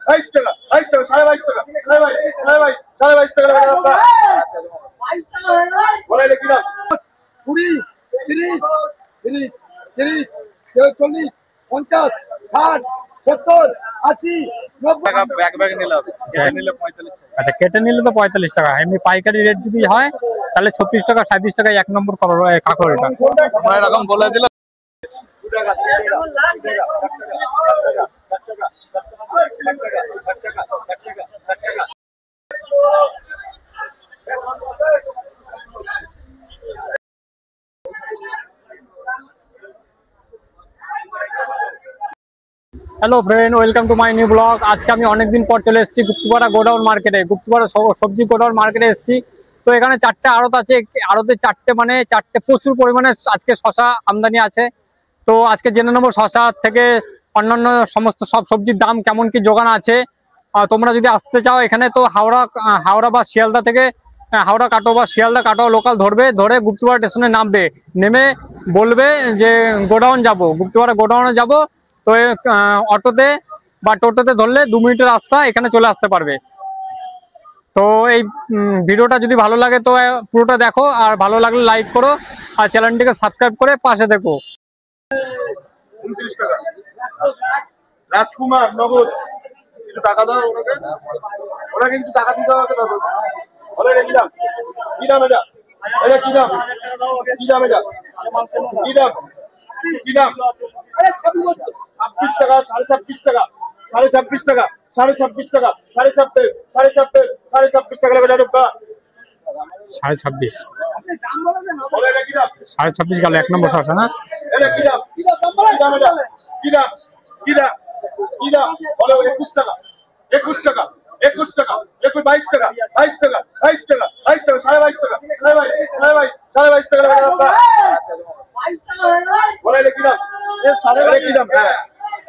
22 টাকা 22 টাকা 22 টাকা বলে রে কিনা 20 30 30 30 40 50 60 70 80 90 ব্যাগ নিলে হবে, কেটে নিলে 45 টাকা। আচ্ছা, কেটে নিলে তো 45 টাকা। এমনি পাইকারি রেট যদি হয় তাহলে 36 টাকা 37 টাকা 1 নম্বর কাঁকড় এটা। আমরা এরকম বলে দিল hello friend, welcome to my new blog. আজকে আমি অনেকদিন পর চলে এসেছি গুপ্তিপাড়া গোডাউন মার্কেটে। গুপ্তিপাড়া সবজি গোডাউন মার্কেটে এসেছি। তো এখানে 4টে আড়ত আছে। আড়তে 4টে প্রচুর পরিমাণে আজকে শশা আমদানি আছে। তো আজকে জেনে নেবো শশা থেকে অন্যান্য সমস্ত সব সবজির দাম কেমন কি যোগান আছে। তোমরা যদি আসতে চাও এখানে তো হাওড়া বা শিয়ালদা থেকে হাওড়া কাটো বা শিয়ালদা কাটো লোকাল ধরে গুপ্তিপাড়া স্টেশনে নামবে। নেমে বলবে যে গোডাউন যাব, গুপ্তিপাড়া গোডাউনে যাব। তো অটোতে বা টোটোতে ধরলে 2 মিনিটের রাস্তা, এখানে চলে আসতে পারবে। তো এই ভিডিওটা যদি ভালো লাগে তো পুরোটা দেখো, আর ভালো লাগলে লাইক করো, আর চ্যানেলটিকে সাবস্ক্রাইব করে পাশে দেখো। 29 টাকা রাজকুমার নগদ কিছু টাকা দাও ওনাকে, ওনাকে কিছু টাকা দিতে হবে তো। বলে রে কি দাম এটা এটা কি দাম এটা কি দাম আরে 26 টাকা 26.5 টাকা 26.5 টাকা 26.5 টাকা 26.5 টাকা লাগবে দাদা। 26.5 বলে রে কি দাম 26.5 গেল 1 নম্বর শশা না। এটা কি দাম বলে 21 টাকা 21 টাকা 22 টাকা 22 টাকা 22 টাকা 22 টাকা বলে রে কি দাম কি দাম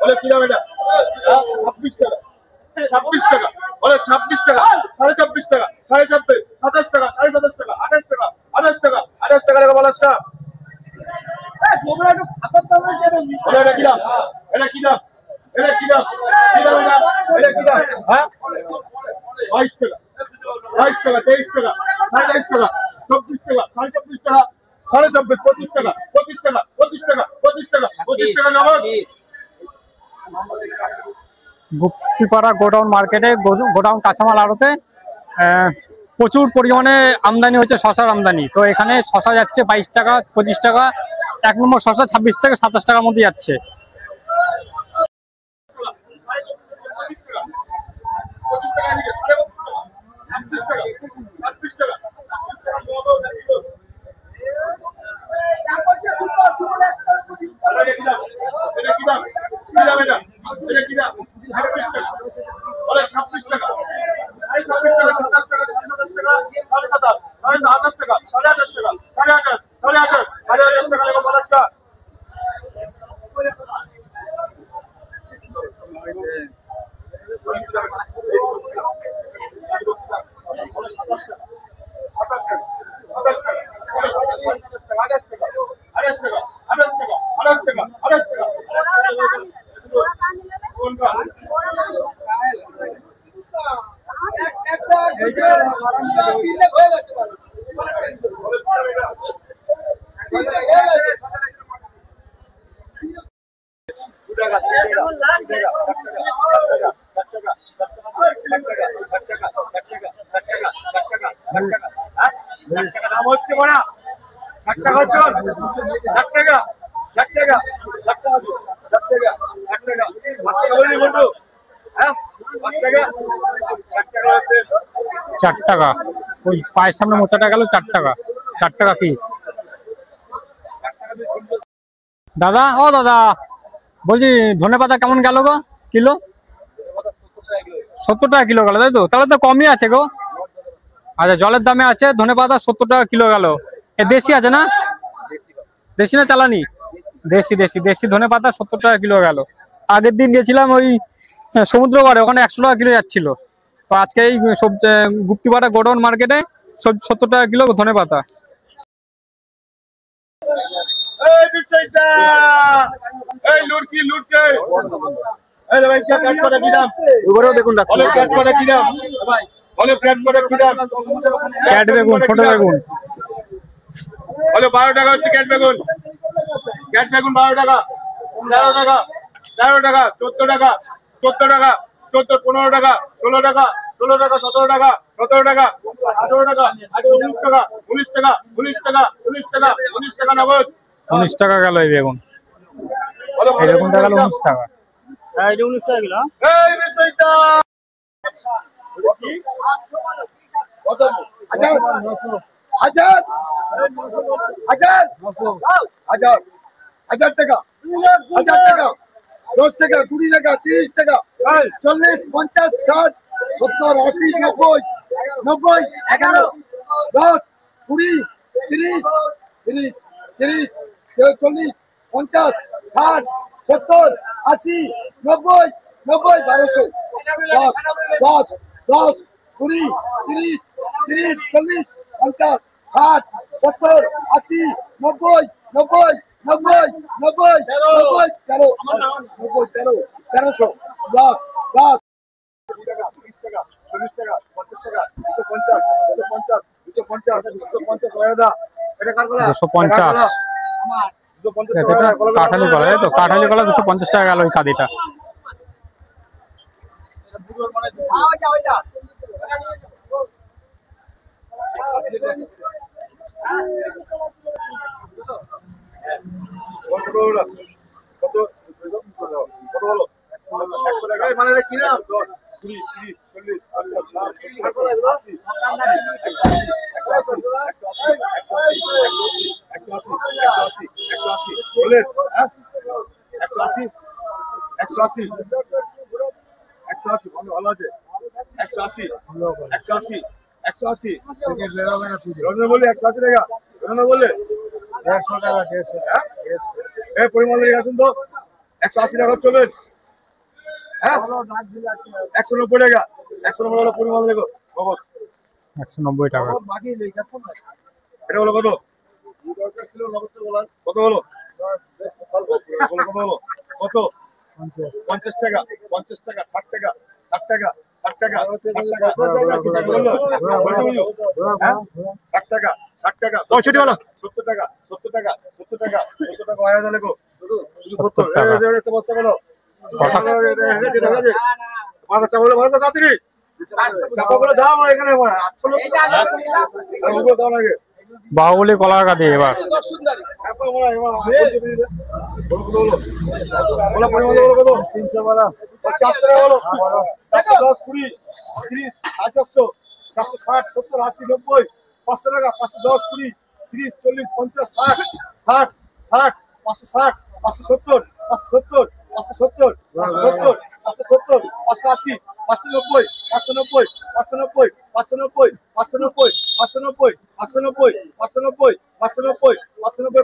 বলে কি দাম এটা 26 টাকা 26 টাকা বলে 26 টাকা 26.5 টাকা 26.5 27 টাকা 27 টাকা 28 টাকা 28 টাকা 28 টাকা লাগে বলাস না। এটা কি দাম এটা কি দাম এটা কি দাম এটা কি দাম হ্যাঁ 22 টাকা 23 টাকা 27 টাকা 24 টাকা 24 টাকা 24 টাকা 25 টাকা 25 টাকা 25 টাকা 25 টাকা নগদ। গুপ্তিপাড়া গোডাউন মার্কেটে গোডাউন কাঁচামাল আড়তে প্রচুর পরিমাণে আমদানি হচ্ছে, শশার আমদানি। তো এখানে শশা যাচ্ছে 22 টাকা 25 টাকা। 1 নম্বর শশা 26 থেকে 27 টাকার মধ্যে যাচ্ছে। দাম হচ্ছে বড়া 60 টাকা হচ্ছে 60 টাকা 60 টাকা 60 টাকা 60 টাকা 60 টাকা 5 টাকা বলি বন্ধু হ্যাঁ 5 টাকা 60 টাকা হচ্ছে 4 টাকা। ওই পায়ের সামনে মোচাটা গেল 4 টাকা, 4 টাকা পিস। দাদা ও দাদা, বলছি ধনেপাতা কেমন গেল গো কিলো? 70 টাকা কিলো গেল, তাই তো? তাহলে তো কমই আছে গো। আচ্ছা, জলের দামে আছে ধনেপাতা 70 টাকা কিলো গেল। এ দেশি আছে না? দেশি না চালানি? দেশি দেশি দেশি ধনেপাতা 70 টাকা কিলো গেল। আগের দিন গেছিলাম ওই সমুদ্রগড়ে, ওখানে 100 টাকা কিলো যাচ্ছিল। তো আজকে এই গুপ্তিপাড়া গোডাউন মার্কেটে 70 টাকা কিলো ধনেপাতা। এই বিশাইদা এই লুটকি লুটকে এই ভাই ইসকা কাট করে কি দাম? ওগুলোও দেখুন ডাক্তার। অলিভ কাট করে কি দাম? অলিভ কাট করে কি দাম? ক্যাট বেগুন, ছোট বেগুন। অলিভ 12 টাকা হচ্ছে ক্যাট বেগুন। ক্যাট বেগুন 12 টাকা, 13 টাকা, 13 টাকা, 14 টাকা, 14 টাকা, 14, 15 টাকা, 16 টাকা, 16 টাকা, 17 টাকা, 17 টাকা, 18 টাকা, 19 টাকা, 19 টাকা, 19 টাকা, 19 টাকা, 19 টাকা নগদ। 19 টাকা গেল এই বেগুন। অলিভ এই বেগুনটা গেল 19 টাকা। এই বিষয়টা কত? হাজার হাজার হাজার হাজার হাজার টাকা, হাজার টাকা, 10 টাকা, 20 টাকা, 30 টাকা, 40, 50, 60, 70, 80, 90, 90, 11, 10, 20, 30, 30, 30, 40, 50, 60, 70, 80, 90, 90, 1200, 10, 10, 10, 20, 30, 30, 40, 50, 60, 70, 80, 90, 90, 90, 90, 90, 13, 90, 13, 1300, 10, 10, 20 টাকা, 30 টাকা, 40 টাকা, 50, 250, 250, 250, 250, এটা কার কলা? 250। 250 এটা কাঁঠালি কলা, এই তো কাঁঠালি কলা 250 টাকা গেল ওই কাদিটা। কত বলো? কত বলো? 100 টাকা মানে এটা কি না? 10, 20, 30, 40, 50, 60, আর কলা এগুলো? 80, 180 বলেন, হ্যাঁ? 180, 180, 180, ভালো আছে। 180, 180, 180, রঞ্জন বললি 180 টাকা, রঞ্জন বললে 150 টাকা, 150, হ্যাঁ? এই পরিমাণ লেগে আসুন তো, 180 টাকা চলবেন, হ্যাঁ? 190 টাকা, 190 টাকা পরিমাণ লেগো, 190 টাকা। এটা হলো কত? কত হলো? কত হলো? কত? 50 টাকা, 50 টাকা, 60 টাকা, 60 টাকা, 60 টাকা, 60 টাকা, বললো? হ্যাঁ? 60 টাকা, 60 টাকা, 65 বলো, 70 টাকা, 70 টাকা, 70 টাকা, 70 টাকা হয়ে গেল গো, শুধু 70 টাকা। এই তো বাচ্চা বলো, বাচ্চা বলো, বলো তো তাড়াতাড়ি, চাপাগুলো দাও আমার এখানে, আচ্ছা লোক দাও আগে। বাহুবলী কলার কাদি এবার।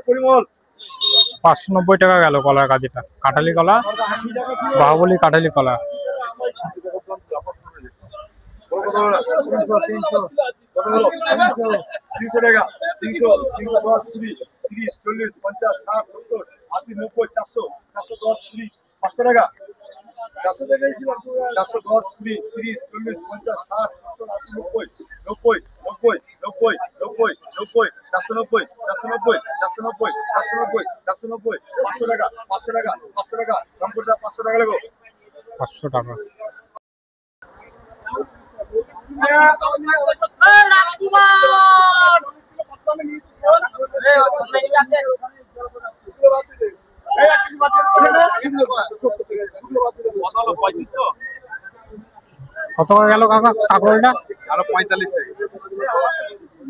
পরিমল 590 টাকা গেল কলার কাদিটা। কাঁঠালি কলা, বাহুবলী কাঁঠালি কলা। কত হলো? 300 টাকা, 300, 310, 20, 30, 40, 50, 60, 70, 80, 90, 400, 410, 20, 500 টাকা, 400 টাকাই ছিল, 410, 20, 30, 40, 50, 60, 70, 80, 90, 90, 90, 90, 90, 90, 490, 490, 490, 490, 490, 500 টাকা, 500 টাকা, 500 টাকা, সম্পূর্ণ 500 টাকা লাগো। 500 টাকা। কত করে গেল কাকা কাকরোলটা? 45 টাকা,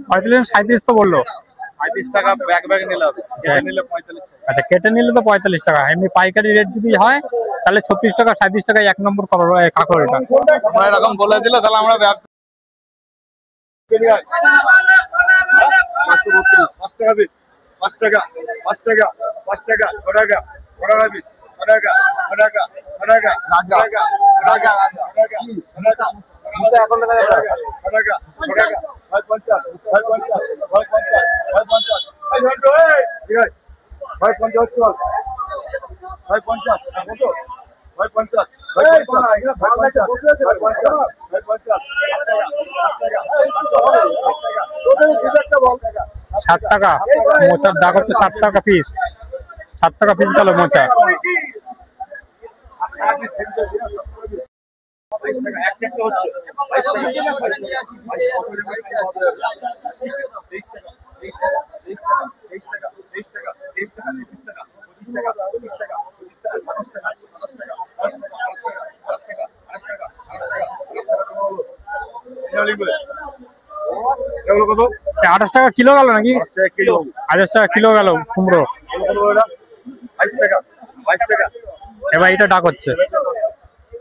45, 37 তো বললো। 35 টাকা ব্যাগ নিলাম, নিলে 45 টাকা। আচ্ছা, কেটে নিলে তো 45 টাকা। এমনি পাইকারি রেট যদি হয় তাহলে 36 টাকা, 37 টাকায় 1 নম্বর কাকরোলটা। আমরা এরকম বলে দিলে তাহলে আমরা ব্যবসা 5 টাকা পিস, 5 টাকা, 5 টাকা, 5 টাকা, 6 টাকা, 6 টাকা পিস, 6 টাকা, 6 টাকা, 6 টাকা, 6 টাকা, 6 টাকা, 6 টাকা, এখন টাকা, 6 টাকা, 6 টাকা, 6 টাকা, 50, 50, 50, 50, 50, ভাই 50 হচ্ছে, ভাই 50, কত? ভাই 50, টাকা মোচার দাগ হচ্ছে 7 টাকা পিস। 7 টাকা পিস গেল মোচা। কত? 28 টাকা কিলো গেল নাকি? 28 টাকা কিলো গেল কুমড়ো। 22 টাকা, 22 টাকা। এবার এটা ডাক হচ্ছে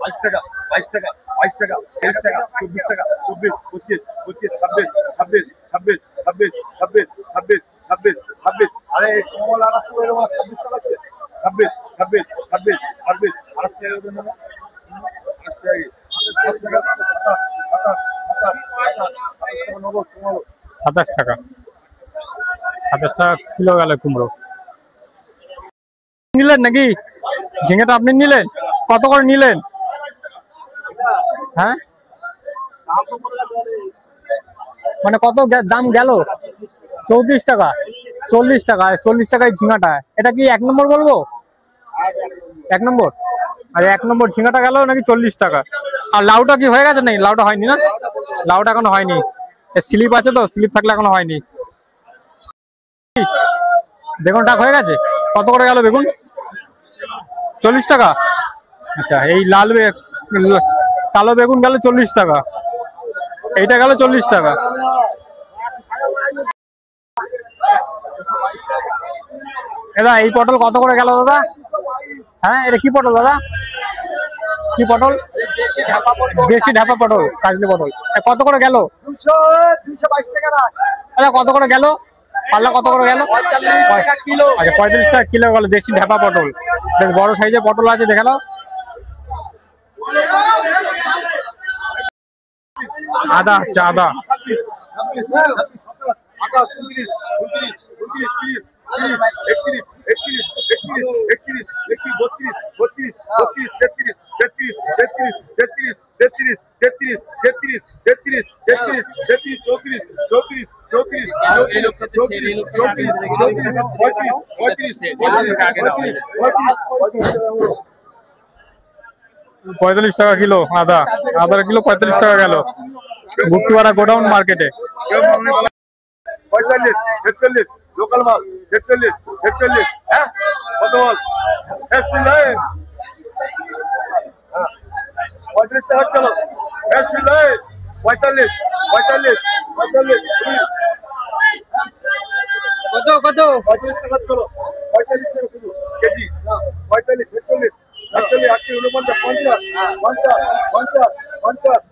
22 টাকা, 22 টাকা, 22 টাকা, 23 টাকা, 24 টাকা, 24, 25, 25, 26, 26, 26, 26, 26, 26, 26, 26। আরে কমল আনাজ তো এরকম 26 টাকা আছে। 26, 26, 26, 26, আনাজ টাকা দেন না? আনাজ টাকা 10 টাকা, 27, 27, 27, 27, 27 টাকা। 27 টাকা কিলো গেল কুমড়ো। নিলেন নাকি ঝিঙেটা? আপনি নিলেন? কত করে নিলেন? হ্যাঁ, মানে কত দাম গেল? 34 টাকা, 40 টাকা। 40 টাকায় ঝিঙাটা। এটা কি 1 নম্বর বলবো? 1 নম্বর। আর 1 নম্বর ঝিঙাটা গেল নাকি 40 টাকা। আর লাউটা কি হয়ে গেছে নাকি? লাউটা হয়নি না? লাউটা এখনো হয়নি। স্লিপ আছে তো, স্লিপ থাকলে এখনো হয়নি। বেগুন টাক হয়ে গেছে। কত করে গেল বেগুন? 40 টাকা। আচ্ছা, এই কালো বেগুন গেল 40 টাকা। এইটা গেল 40 টাকা। দাদা এই পটল কত করে গেল দাদা? হ্যাঁ, এটা কি পটল দাদা? কি পটল? দেশি ঢাপা পটল, কাজলি পটল। কত করে গেল? 222 টাকা। আচ্ছা, কত করে গেল? পাল্লা কত করে গেল? 45 টাকা কিলো। আচ্ছা, 35 টাকা কিলো গেল দেশি ঢাপা পটল। বেশ বড় সাইজের পটল আছে, দেখে নাও। আদা হচ্ছে আদা। 45 টাকা কিলো আদা। আদার কিলো 45 টাকা গেল গুপ্তিপাড়া গোডাউন মার্কেটে। 45, 46, লোকাল মাল 46, 46। হ্যাঁ, কত বল? 35 টাকা চলো। 45, 45, 45, 45। কত কত? 45 টাকা চলো। 45 টাকা শুধু কেজি। 45, 46, 48, 49, 50, 50, 50, 50,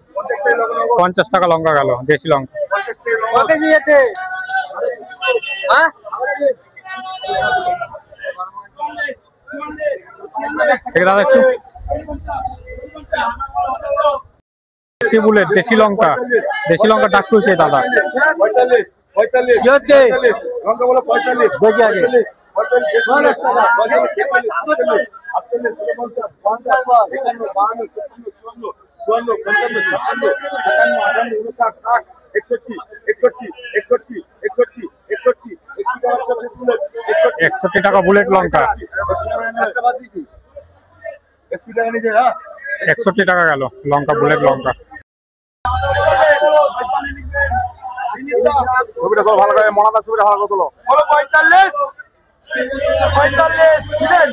50 টাকা লঙ্কা গেল, দেশি লঙ্কা। 50 টাকা নিয়েছে। হ্যাঁ, দাদা একটু দেশি বুলেট, দেশি লঙ্কা। দেশি লঙ্কা ডাক তুলছে দাদা। 45, 45, কি হচ্ছে? 45, লঙ্কা বলো 45, দেখি আগে। 45, 45, 45, 48, 49, 50, 51, 52, 53, 54, 55, 56, 57, 58, 59, 60, 61, 61, 61, 61, 61, 61 টাকা বুলেট লঙ্কা। 61 টাকা গেল লঙ্কা, বুলেট লঙ্কা। ছবিটা ভালো করে মনাদা ছবিটা ভালো করে তোলো। 45, 45 দিবেন।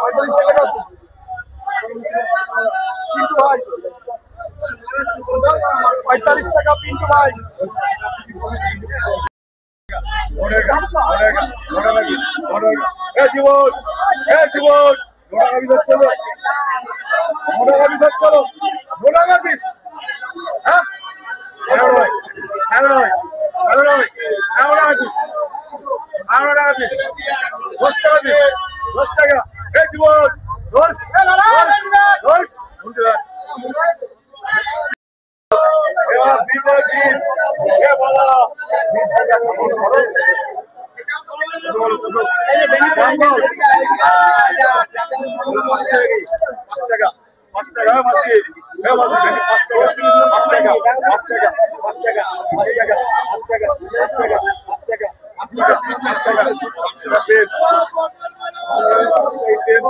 45 টাকা দাও পিন্টু ভাই। 45 টাকা পিন্টু ভাই। জীবন, জীবন, চলো চলো। হ্যাঁ, 10 টাকা। জীবন 10, 10, 10। 5 টাকা মাসি, মাসি 5 টাকা, 5 টাকা, 5 টাকা, 5 টাকা, 5 টাকা, 5 টাকা, 5 টাকা, 5 টাকা, 5 টাকা, 5 টাকা, 5 টাকা পেন, 5 টাকা পেন,